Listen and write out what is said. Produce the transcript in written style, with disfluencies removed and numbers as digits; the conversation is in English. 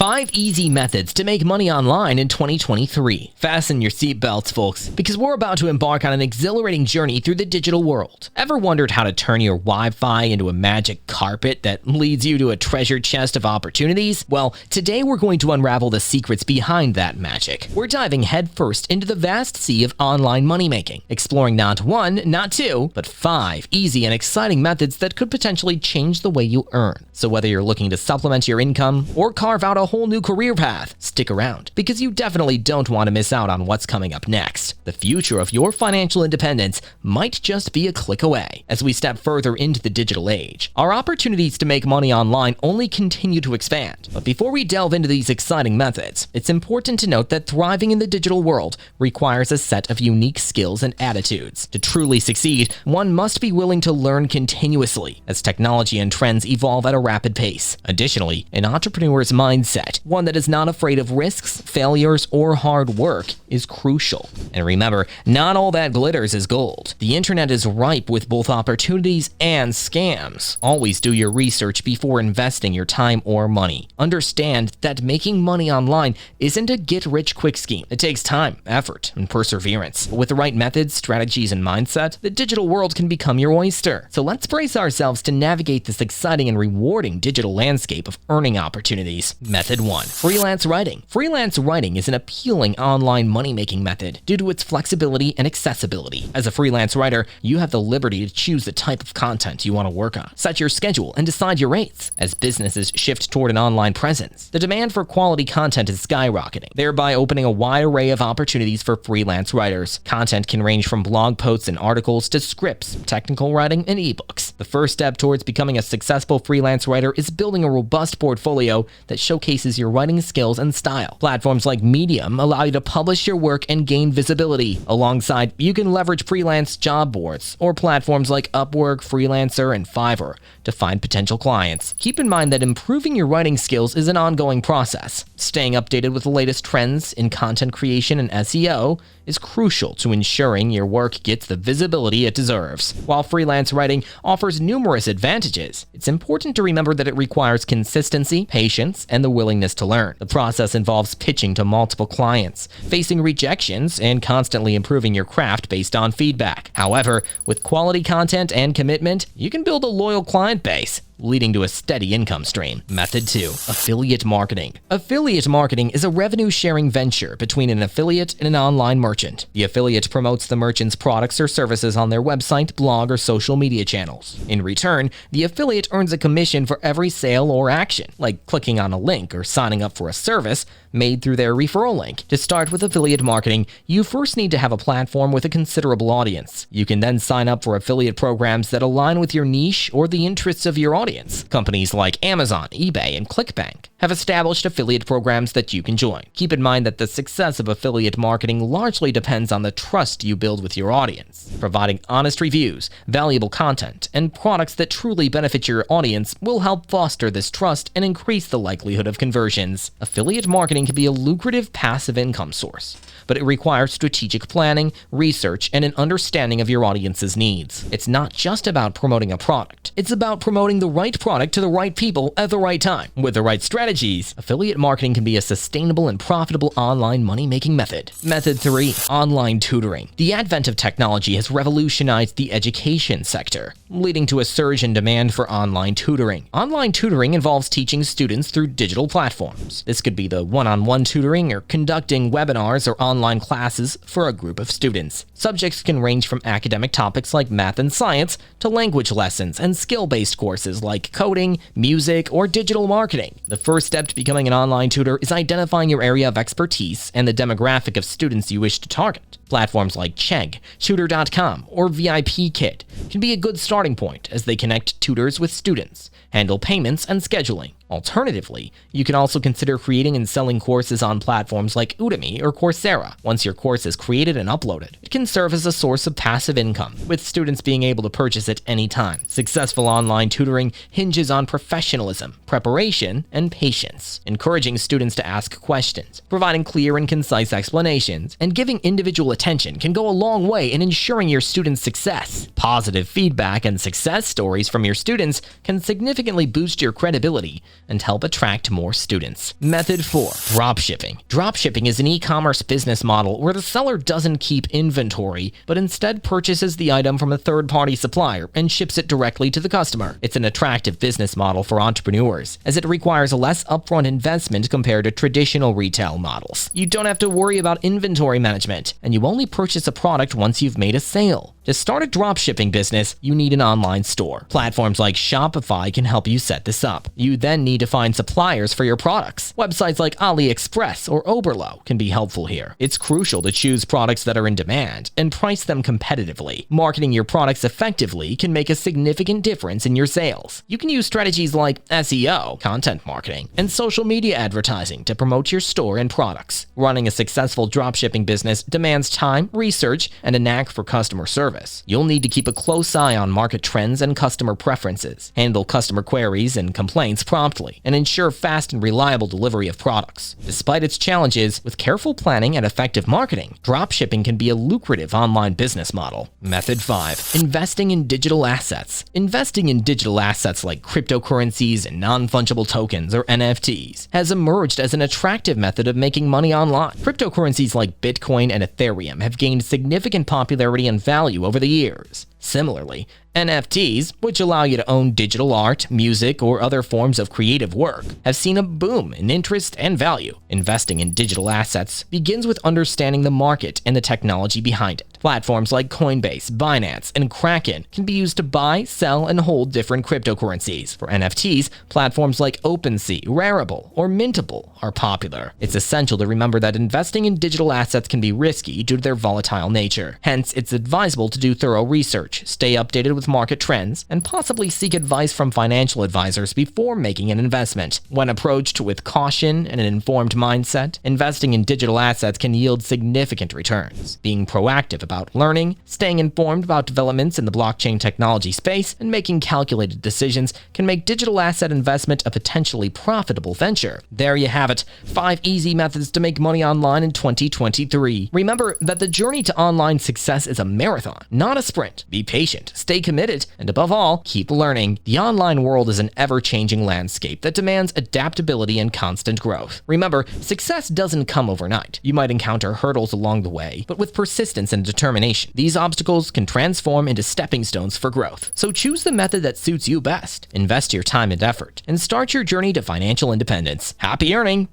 5 easy methods to make money online in 2023. Fasten your seatbelts, folks, because we're about to embark on an exhilarating journey through the digital world. Ever wondered how to turn your Wi-Fi into a magic carpet that leads you to a treasure chest of opportunities? Well, today we're going to unravel the secrets behind that magic. We're diving headfirst into the vast sea of online money making, exploring not 1, not 2, but 5 easy and exciting methods that could potentially change the way you earn. So whether you're looking to supplement your income or carve out a whole new career path, stick around, because you definitely don't want to miss out on what's coming up next. The future of your financial independence might just be a click away. As we step further into the digital age, our opportunities to make money online only continue to expand. But before we delve into these exciting methods, it's important to note that thriving in the digital world requires a set of unique skills and attitudes. To truly succeed, one must be willing to learn continuously as technology and trends evolve at a rapid pace. Additionally, an entrepreneur's mindset, one that is not afraid of risks, failures, or hard work, is crucial. And remember, not all that glitters is gold. The internet is ripe with both opportunities and scams. Always do your research before investing your time or money. Understand that making money online isn't a get-rich-quick scheme. It takes time, effort, and perseverance. But with the right methods, strategies, and mindset, the digital world can become your oyster. So let's brace ourselves to navigate this exciting and rewarding digital landscape of earning opportunities. Method 1. Freelance writing. Freelance writing is an appealing online money-making method due to its flexibility and accessibility. As a freelance writer, you have the liberty to choose the type of content you want to work on, set your schedule, and decide your rates. As businesses shift toward an online presence, the demand for quality content is skyrocketing, thereby opening a wide array of opportunities for freelance writers. Content can range from blog posts and articles to scripts, technical writing, and ebooks. The first step towards becoming a successful freelance writer is building a robust portfolio that showcases your writing skills and style. Platforms like Medium allow you to publish your work and gain visibility. Alongside, you can leverage freelance job boards or platforms like Upwork, Freelancer, and Fiverr to find potential clients. Keep in mind that improving your writing skills is an ongoing process. Staying updated with the latest trends in content creation and SEO is crucial to ensuring your work gets the visibility it deserves. While freelance writing offers numerous advantages, it's important to remember that it requires consistency, patience, and the willingness to learn. The process involves pitching to multiple clients, facing rejections, and constantly improving your craft based on feedback. However, with quality content and commitment, you can build a loyal client base, leading to a steady income stream. Method 2. Affiliate marketing. Affiliate marketing is a revenue-sharing venture between an affiliate and an online merchant. The affiliate promotes the merchant's products or services on their website, blog, or social media channels. In return, the affiliate earns a commission for every sale or action, like clicking on a link or signing up for a service made through their referral link. To start with affiliate marketing, you first need to have a platform with a considerable audience. You can then sign up for affiliate programs that align with your niche or the interests of your audience. Companies like Amazon, eBay, and ClickBank have established affiliate programs that you can join. Keep in mind that the success of affiliate marketing largely depends on the trust you build with your audience. Providing honest reviews, valuable content, and products that truly benefit your audience will help foster this trust and increase the likelihood of conversions. Affiliate marketing can be a lucrative passive income source, but it requires strategic planning, research, and an understanding of your audience's needs. It's not just about promoting a product. It's about promoting the right product to the right people at the right time. With the right strategies, affiliate marketing can be a sustainable and profitable online money-making method. Method 3. Online tutoring. The advent of technology has revolutionized the education sector, leading to a surge in demand for online tutoring. Online tutoring involves teaching students through digital platforms. This could be the one-on-one tutoring or conducting webinars or online classes for a group of students. Subjects can range from academic topics like math and science to language lessons and skill-based courses like coding, music, or digital marketing. The first step to becoming an online tutor is identifying your area of expertise and the demographic of students you wish to target. Platforms like Chegg, Tutor.com, or VIPKid can be a good starting point as they connect tutors with students, handle payments, and scheduling. Alternatively, you can also consider creating and selling courses on platforms like Udemy or Coursera. Once your course is created and uploaded, it can serve as a source of passive income, with students being able to purchase it anytime. Successful online tutoring hinges on professionalism, preparation, and patience, encouraging students to ask questions, providing clear and concise explanations, and giving individual attention can go a long way in ensuring your students' success. Positive feedback and success stories from your students can significantly boost your credibility and help attract more students. Method 4. Dropshipping. Dropshipping is an e-commerce business model where the seller doesn't keep inventory, but instead purchases the item from a third-party supplier and ships it directly to the customer. It's an attractive business model for entrepreneurs, as it requires less upfront investment compared to traditional retail models. You don't have to worry about inventory management, and you only purchase a product once you've made a sale. To start a dropshipping business, you need an online store. Platforms like Shopify can help you set this up. You then need to find suppliers for your products. Websites like AliExpress or Oberlo can be helpful here. It's crucial to choose products that are in demand and price them competitively. Marketing your products effectively can make a significant difference in your sales. You can use strategies like SEO, content marketing, and social media advertising to promote your store and products. Running a successful dropshipping business demands time, research, and a knack for customer service. You'll need to keep a close eye on market trends and customer preferences, handle customer queries and complaints promptly, and ensure fast and reliable delivery of products. Despite its challenges, with careful planning and effective marketing, dropshipping can be a lucrative online business model. Method 5. Investing in digital assets. Investing in digital assets like cryptocurrencies and non-fungible tokens or NFTs has emerged as an attractive method of making money online. Cryptocurrencies like Bitcoin and Ethereum have gained significant popularity and value over the years. Similarly, NFTs, which allow you to own digital art, music, or other forms of creative work, have seen a boom in interest and value. Investing in digital assets begins with understanding the market and the technology behind it. Platforms like Coinbase, Binance, and Kraken can be used to buy, sell, and hold different cryptocurrencies. For NFTs, platforms like OpenSea, Rarible, or Mintable are popular. It's essential to remember that investing in digital assets can be risky due to their volatile nature. Hence, it's advisable to do thorough research, stay updated with market trends, and possibly seek advice from financial advisors before making an investment. When approached with caution and an informed mindset, investing in digital assets can yield significant returns. Being proactive about learning, staying informed about developments in the blockchain technology space, and making calculated decisions can make digital asset investment a potentially profitable venture. There you have it, 5 easy methods to make money online in 2023. Remember that the journey to online success is a marathon, not a sprint. Be patient, stay committed, and above all, keep learning. The online world is an ever-changing landscape that demands adaptability and constant growth. Remember, success doesn't come overnight. You might encounter hurdles along the way, but with persistence and determination, these obstacles can transform into stepping stones for growth. So choose the method that suits you best. Invest your time and effort, and start your journey to financial independence. Happy earning!